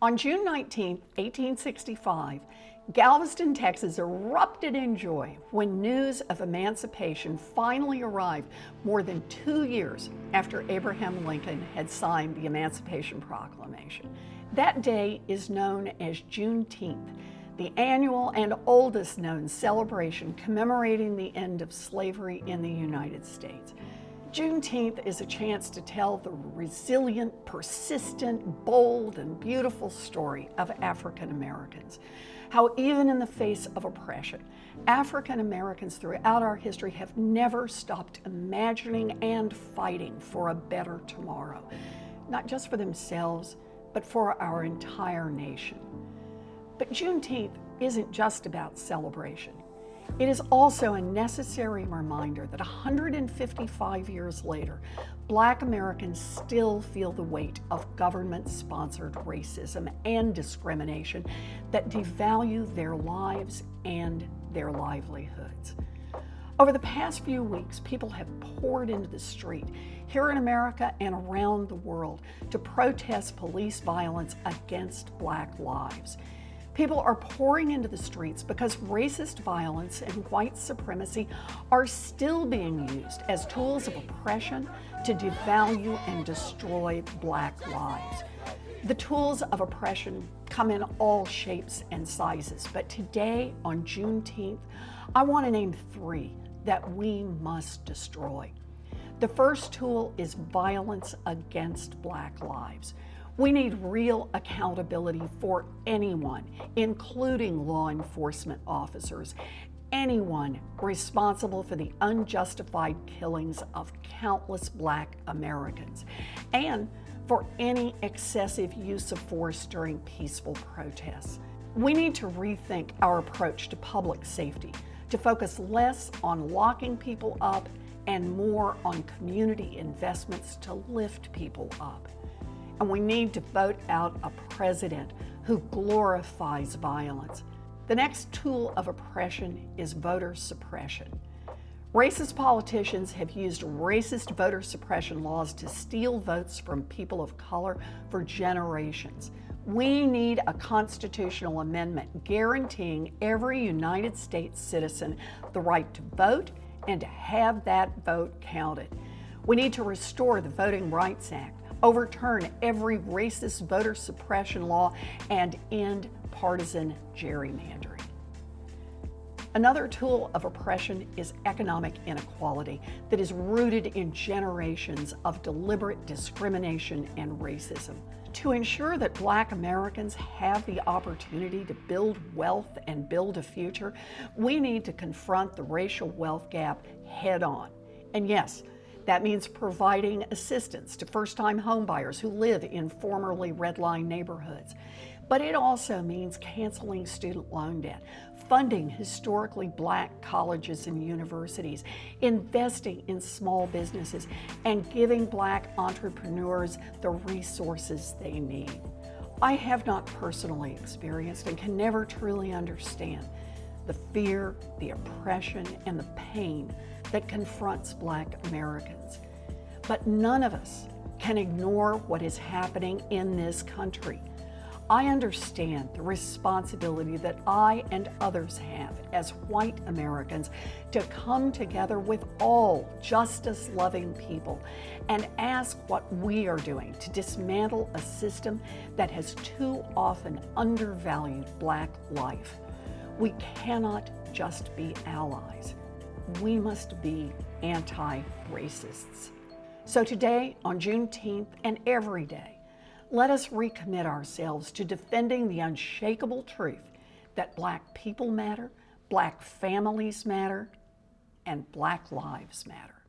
On June 19, 1865, Galveston, Texas erupted in joy when news of emancipation finally arrived more than 2 years after Abraham Lincoln had signed the Emancipation Proclamation. That day is known as Juneteenth, the annual and oldest known celebration commemorating the end of slavery in the United States. Juneteenth is a chance to tell the resilient, persistent, bold, and beautiful story of African Americans. How even in the face of oppression, African Americans throughout our history have never stopped imagining and fighting for a better tomorrow, not just for themselves, but for our entire nation. But Juneteenth isn't just about celebration. It is also a necessary reminder that 155 years later, Black Americans still feel the weight of government-sponsored racism and discrimination that devalue their lives and their livelihoods. Over the past few weeks, people have poured into the street here in America and around the world to protest police violence against Black lives. People are pouring into the streets because racist violence and white supremacy are still being used as tools of oppression to devalue and destroy Black lives. The tools of oppression come in all shapes and sizes, but today on Juneteenth, I want to name 3 that we must destroy. The first tool is violence against Black lives. We need real accountability for anyone, including law enforcement officers, anyone responsible for the unjustified killings of countless Black Americans, and for any excessive use of force during peaceful protests. We need to rethink our approach to public safety, to focus less on locking people up and more on community investments to lift people up. And we need to vote out a president who glorifies violence. The next tool of oppression is voter suppression. Racist politicians have used racist voter suppression laws to steal votes from people of color for generations. We need a constitutional amendment guaranteeing every United States citizen the right to vote and to have that vote counted. We need to restore the Voting Rights Act, overturn every racist voter suppression law, and end partisan gerrymandering. Another tool of oppression is economic inequality that is rooted in generations of deliberate discrimination and racism. To ensure that Black Americans have the opportunity to build wealth and build a future, we need to confront the racial wealth gap head on. And yes, that means providing assistance to first-time homebuyers who live in formerly redline neighborhoods. But it also means canceling student loan debt, funding historically Black colleges and universities, investing in small businesses, and giving Black entrepreneurs the resources they need. I have not personally experienced and can never truly understand the fear, the oppression, and the pain that confronts Black Americans. But none of us can ignore what is happening in this country. I understand the responsibility that I and others have as white Americans to come together with all justice-loving people and ask what we are doing to dismantle a system that has too often undervalued Black life. We cannot just be allies. We must be anti-racists. So today, on Juneteenth, and every day, let us recommit ourselves to defending the unshakable truth that Black people matter, Black families matter, and Black lives matter.